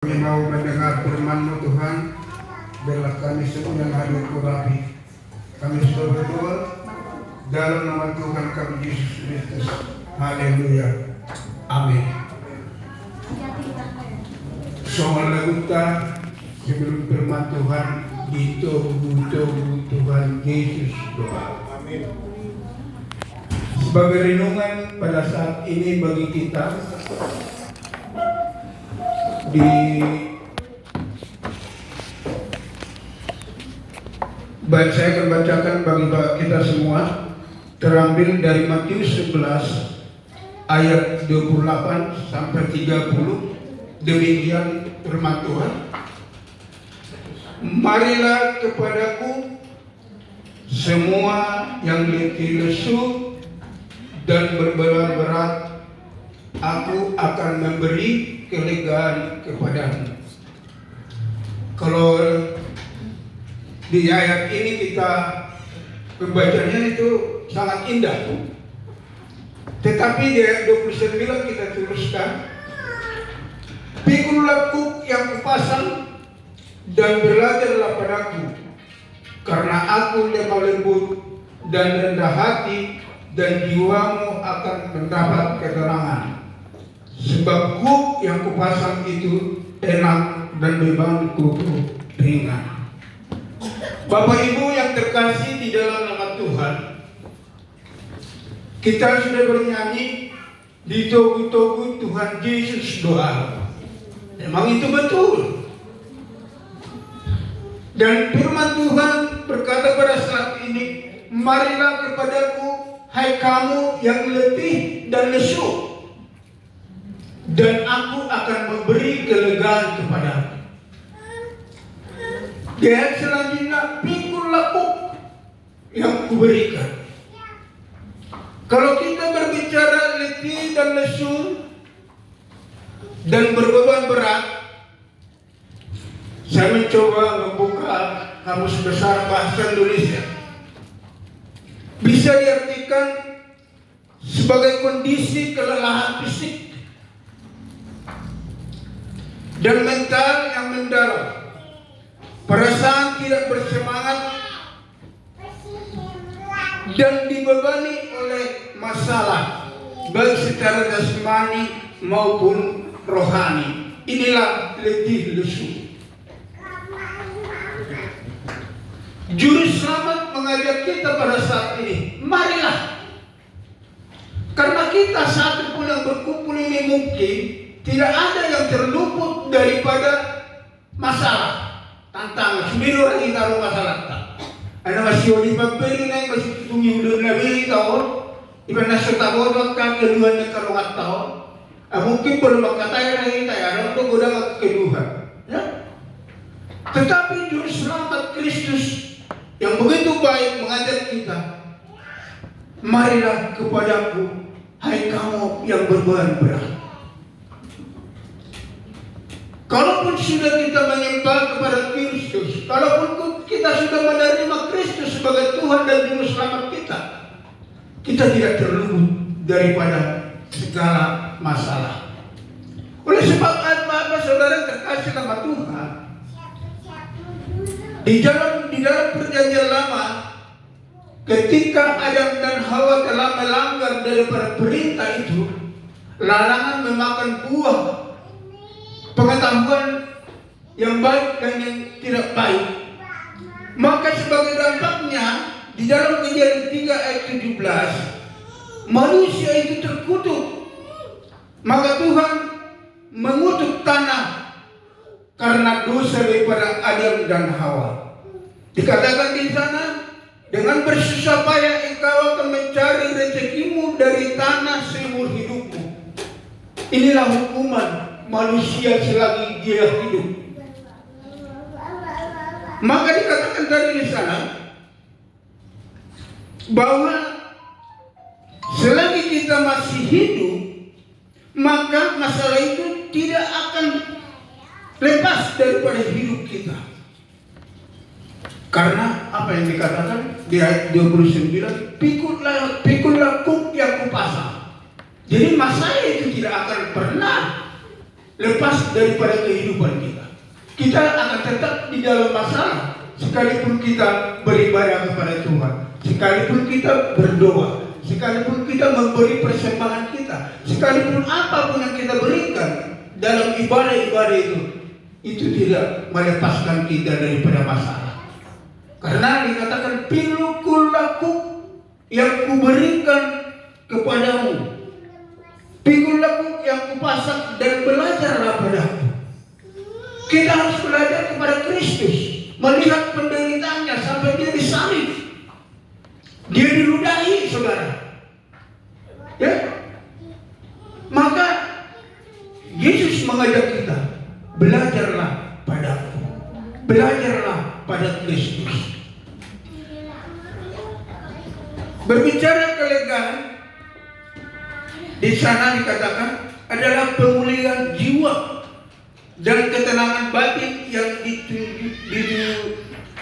Kami mau mendengar firman-Mu Tuhan. Biarlah kami semua yang hadir kembali. Kami sudah berdoa dalam nama Tuhan kami Yesus Kristus. Haleluya. Amin. Soal laguta sebelum firman Tuhan ditobu Tuhan Yesus doa. Amin. Sebagai renungan pada saat ini bagi kita saya akan bacakan bagi kita semua, terambil dari Matius 11 ayat 28 sampai 30. Demikian firman Tuhan. Marilah kepadaku semua yang letih lesu dan berbeban berat, aku akan memberi kelegaan kepadamu. Kalau di ayat ini kita pembacanya itu sangat indah, tetapi di ayat 29 kita tuliskan, pikulah kuk yang kupasang dan belajarlah padaku, karena aku lemah lembut dan rendah hati, dan jiwamu akan mendapat ketenangan. Sebab kuk yang kupasang itu enak dan bebanku ringan. Bapak Ibu yang terkasih di dalam nama Tuhan, kita sudah bernyanyi ditobu Tuhan Yesus doa. Memang itu betul. Dan firman Tuhan berkata pada saat ini, marilah kepadaku hai kamu yang letih dan lesu, dan aku akan memberi kelegaan kepadamu. Di ayat selanjutnya, pikulah kuk yang kuberikan. Kalau kita berbicara letih dan lesu dan berbeban berat, saya mencoba membuka kamus besar bahasa Indonesia. Bisa diartikan sebagai kondisi kelelahan fisik dan mental yang mendalam, perasaan tidak bersemangat, dan dibebani oleh masalah baik secara jasmani maupun rohani. Inilah letih lesu. Juru selamat mengajak kita pada saat ini, marilah. Karena kita satu pun yang berkumpul ini mungkin tidak ada yang terluput daripada masalah, tantangan. Sembilan orang kita ada masalah. Ada masih oleh beri naik masih tunggu udah nabi tahun. Iban nasi tabor maka kedua nak kerungat tahun. Mungkin belum kata yang kita ada untuk godang kedua. Ya. Tetapi juru selamat Kristus yang begitu baik mengajak kita, marilah kepadaku hai kamu yang berbeban berat. Kalaupun sudah kita menyembah kepada Kristus, kalaupun kita sudah menerima Kristus sebagai Tuhan dan Juru Selamat kita tidak terluput daripada segala masalah. Oleh sebab apa saudara terkasih nama Tuhan, di dalam perjanjian lama, ketika Adam dan Hawa telah melanggar daripada perintah itu, larangan memakan buah pengetahuan yang baik dan yang tidak baik, maka sebagai dampaknya di dalam Kejadian 3 ayat 17, manusia itu terkutuk. Maka Tuhan mengutuk tanah karena dosa daripada Adam dan Hawa. Dikatakan di sana, dengan bersusah payah engkau akan mencari rezekimu dari tanah seumur hidupmu. Inilah hukuman manusia selagi dia hidup. Maka dikatakan tadi di sana bahwa selagi kita masih hidup, maka masalah itu tidak akan lepas daripada hidup kita. Karena apa yang dikatakan di ayat 29, pikulah kuk yang kupasang. Jadi masalah itu tidak akan pernah lepas daripada kehidupan kita. Kita akan tetap di dalam masalah, sekalipun kita beribadah kepada Tuhan, sekalipun kita berdoa, sekalipun kita memberi persembahan kita, sekalipun apapun yang kita berikan dalam ibadah-ibadah itu tidak melepaskan kita daripada masalah. Karena dikatakan pilukul laku yang kuberikan kepadamu, pikul laku yang kupasang dan belajarlah padaku. Kita harus belajar kepada Kristus, melihat penderitaannya sampai dia disalib, dia diludahi, saudara. Ya, maka Yesus mengajak kita, belajarlah padaku, belajarlah pada Kristus. Berbicara kelegaan, di sana dikatakan adalah pemulihan jiwa dan ketenangan batin yang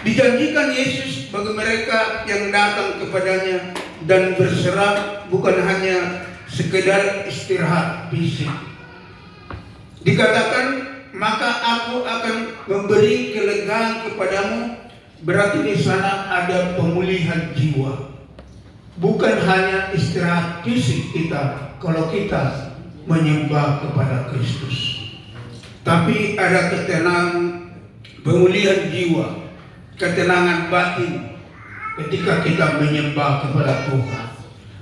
dijanjikan Yesus bagi mereka yang datang kepadanya dan berserah, bukan hanya sekedar istirahat fisik. Dikatakan, maka aku akan memberi kelegaan kepadamu. Berarti di sana ada pemulihan jiwa. Bukan hanya istirahat fisik kita kalau kita menyembah kepada Kristus, tapi ada ketenangan, pemulihan jiwa, ketenangan batin ketika kita menyembah kepada Tuhan.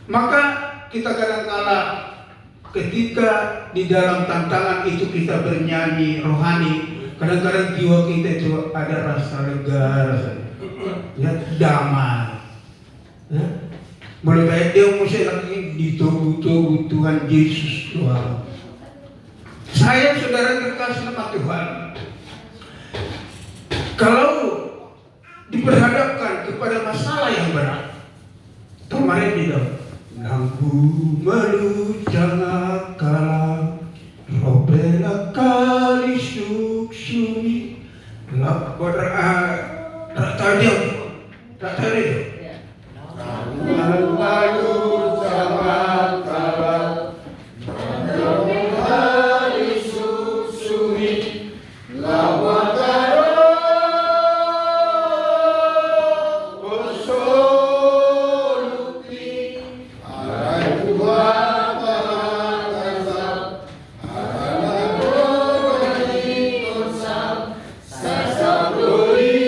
Maka kita kadang-kala ketika di dalam tantangan itu kita bernyanyi rohani, kadang-kadang jiwa kita itu ada rasa lega, ya, damai. Ya. Mulai dari dia mesti lagi ditubuh Tuhan Yesus Tuhan. Saya saudara terkasih sama Tuhan, kalau diperhadapkan kepada masalah yang berat, kemarin di dalam nangku malu jangan kalah, robela kali suksuni, lapor tak tadi. Malu jangan kalah, hari suksuni, lawan karo posoluti, arai Tuhan parangkasam, arai Tuhan konsam, sasa glory,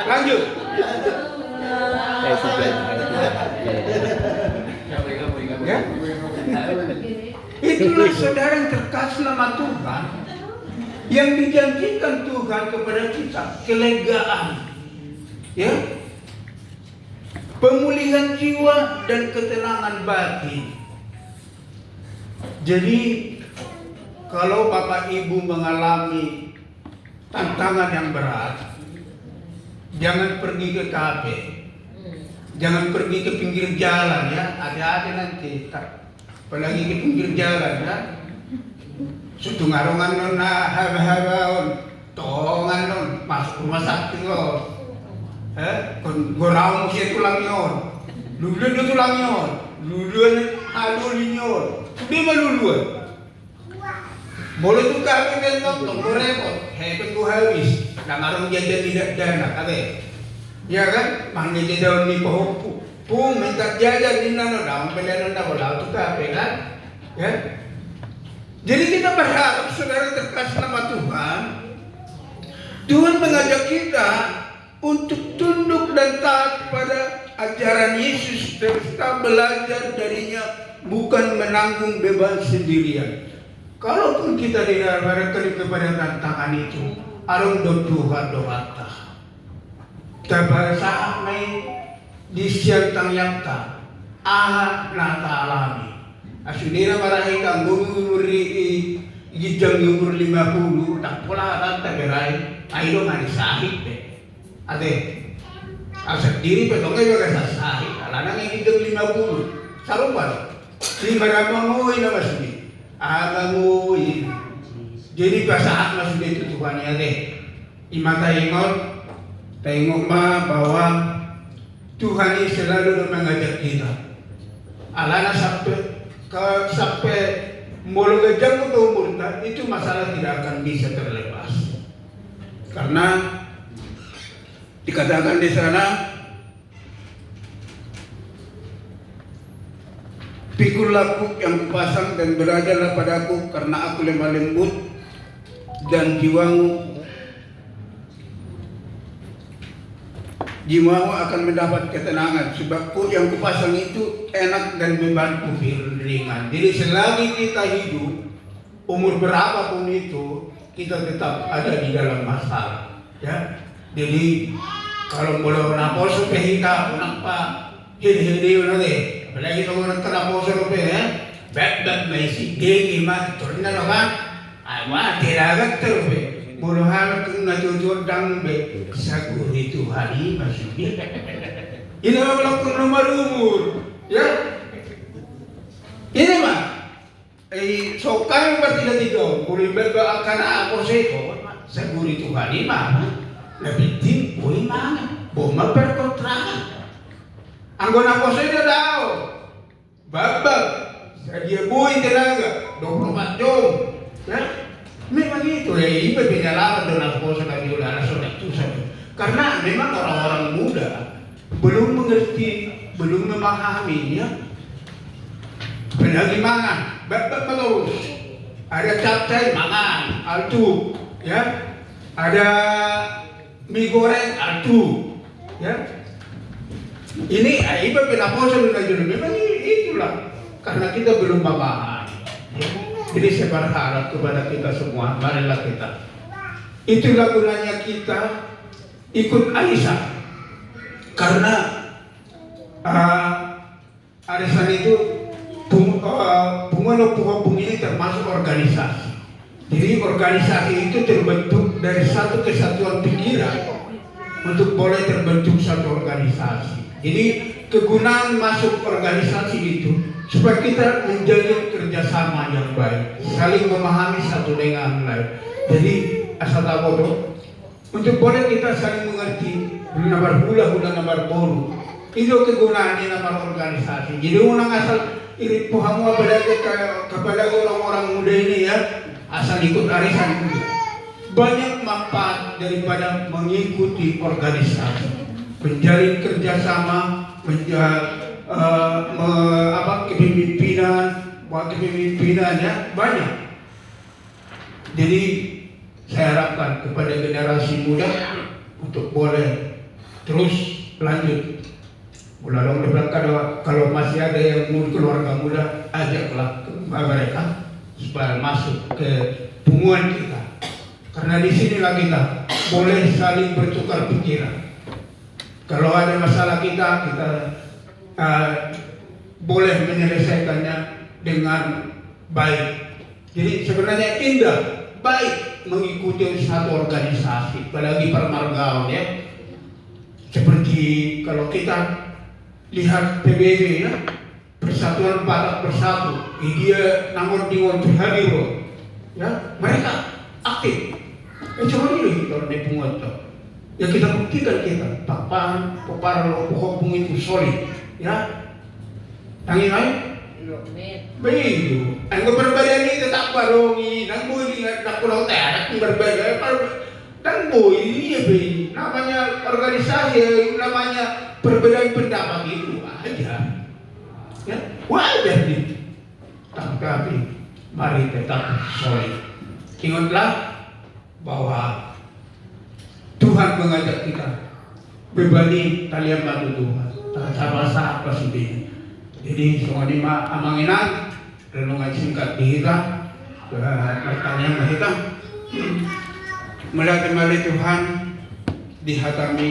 lanjut. Ya? Itulah saudara yang terkasih nama Tuhan, yang dijanjikan Tuhan kepada kita, kelegaan, ya, pemulihan jiwa dan ketenangan batin. Jadi kalau Bapak Ibu mengalami tantangan yang berat, jangan pergi ke kafe, jangan pergi ke pinggir jalan, ya, hati-hati nanti, apalagi ke pinggir jalan, ya, sutungarungan non, haba-habaon, tongan non, masuk rumah sakit non, gorau musia tulang yon, lulu tulang yon, lulu adul yon, di maluluan. Boleh tukar ke nonton, repot, hebat ku habis, dan orang jajan tidak dana, kate, ya kan? Manggil jajan ni pahupu, pun minta jajan di nano, daun pilihan nanda bola tukar, kan? Ya. Jadi kita berharap saudara terkasih nama Tuhan, Tuhan mengajak kita untuk tunduk dan taat pada ajaran Yesus serta belajar darinya, bukan menanggung beban sendirian. Kalaupun kita diberikan kepada tantangan itu, arung do Tuhan doata. Tabasa may di siyang yanta, nata alami. Asudira marahil ang gumuri gijang umur 50, tak pula tanta beray, ayo nga ni sahit Ate, asal diri pa itong kayo kasasahit, ala nang gijang 50, sarong ba? Si maramangoy na masudi. Amangoy. Jadi pasahat masudi itu Tuhan ya deh. Imata tengok bahwa Tuhan ini selalu mengajak kita. Alana sampai mulu gejang atau umur itu masalah tidak akan bisa terlepas. Karena dikatakan di sana, pikul laku yang kupasang dan belajarlah padaku, karena aku lemah lembut dan jiwamu akan mendapat ketenangan, sebab kuk yang kupasang itu enak dan bebanku ringan. Jadi selagi kita hidup, umur berapapun itu, kita tetap ada di dalam masalah. Ya, jadi kalau boleh orang poso kita, orang pak hidi nanti, apalagi kalau orang kena poso ya, bet masih gigi mah, turun na kan, mah tiragat terus. Muluhan kung natutod ang sa itu hari masih ini lang kung lumarumur ya ini mah so kayo ba sila dito muli ba akan ako sa itu hari mah lebih timpoy mah boma perkontrakan ang guna ko sa ito daw babag sa dia buhay talaga 24 jom ya. Memang itu ya, ibu pengalaman dengan poso kami udah langsung itu karena memang orang-orang muda belum mengerti, belum memahaminya. Apalagi mangan, bapak terus ada capcay mangan, altu, ya, ada mie goreng altu, ya. Ini ibu poso dengan memang itulah karena kita belum memahami. Ya. Jadi saya berharap kepada kita semua, marilah kita. Itulah gunanya kita ikut Aisyah. Karena arisan itu pengelompok ini termasuk organisasi. Jadi organisasi itu terbentuk dari satu kesatuan pikiran untuk boleh terbentuk satu organisasi. Jadi kegunaan masuk organisasi itu supaya kita menjalin kerjasama yang baik, saling memahami satu dengan lain. Jadi asal tahu untuk boleh kita saling mengerti nomor nomor boru. Itu kegunaan nomor organisasi. Jadi orang asal irit puhamu kepada orang-orang muda ini ya, asal ikut arisan itu banyak manfaat daripada mengikuti organisasi, menjalin kerjasama, kepemimpinannya banyak. Jadi saya harapkan kepada generasi muda untuk boleh terus lanjut. Ulang kalau masih ada yang keluarga muda, ajaklah mereka supaya masuk ke punguan kita. Karena di sinilah kita boleh saling bertukar pikiran. Kalau ada masalah kita boleh menyelesaikannya dengan baik. Jadi sebenarnya indah, baik mengikuti satu organisasi, apalagi permargaun ya. Seperti kalau kita lihat PBB ya, Persatuan Batak Bersatu, dia nomor di hadir ya, mereka aktif. Coba dulu kalau di pungut ya kita buktikan kita papan para hukum itu solid ya. Tangi lain begitu. Ang berbeda ini tetap barongi, nang boleh nak pulau terak berbeda. Dan boy ini ya namanya organisasi, namanya perbedaan pendapat itu aja. Ya, wajar nih. Tapi mari tetap solid. Ingatlah bahwa Tuhan mengajak kita pribadi kalian bantu Tuhan. Terasa apa sih? Jadi semua di amanginan renungan singkat dihita pertanyaan dihita melalui Tuhan dihatami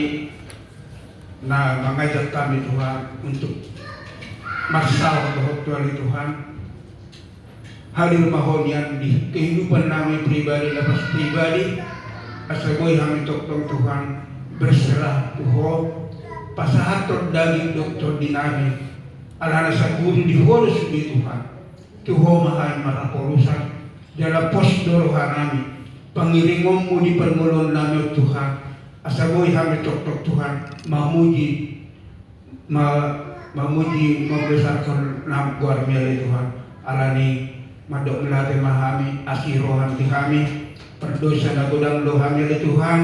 na mengajak kami Tuhan untuk masalah bahwa Tuhan hadir mahonian di kehidupan kami pribadi lepas pribadi asaboy kami tokong Tuhan berserah Tuhan pasahator daging doktor dinami alana sa guru di holos di Tuhan Tuhan mahal maraporusan dalam pos dorohan kami pangiringom mo di permulon namin Tuhan asaboy kami tokong Tuhan mamuji membesarkan nama guarmiali Tuhan alani madok melatih mahami asirohan di kami perdosa na godang lohami oleh Tuhan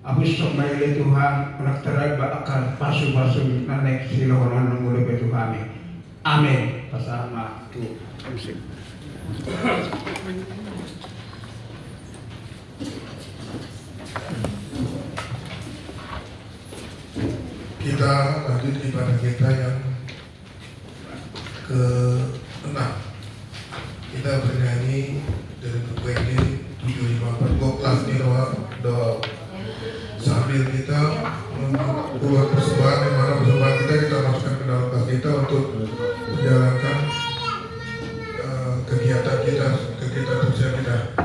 abus sok may oleh Tuhan menaktaran bakal pasu-pasu nanek silawanan ng mulai Tuhan amin pasama tu kita lanjut ibadah kita yang ke-6. Kita bernyanyi dari buku ini 754 Goklas di doa sambil kita membuat persembahan di mana persembahan kita masukkan ke dalam kas kita untuk menjalankan kegiatan kita sosial kita.